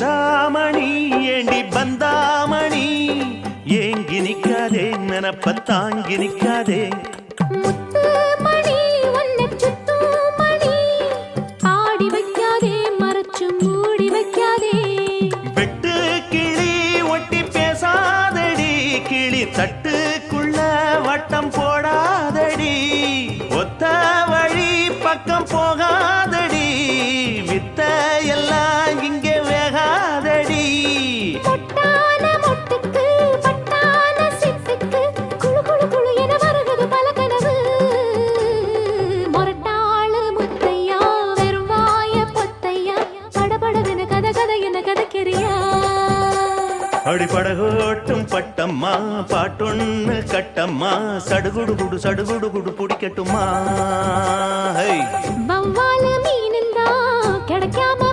சிந்தாமணி ஏண்டி பந்தாமணி ஏங்கி நிக்காதே நினப்ப தாங்கி நிக்காதே தட்டுக்குள்ள வட்டம் போடாதடி ஒத்த வழி பக்கம் போகாதடி வித்த எல்லாம் இங்கே வேகாதடி பொட்டான மொட்டுக்கு பட்டான சிட்டுக்கு குளு குளு குளு என வருகிறது பல கனவு மொரட்டாளு முத்தையா வெறும் வாய பொத்தையா படபடவென கதை கதை என கதைக்கிறியா அடிப்படகோட்டும் பட்டம்மா பாட்டொன்னு கட்டம்மா சடுகுடு குடு சடுகுடு குடு பிடிக்கட்டுமா வவ்வால மீன் கிடைக்காம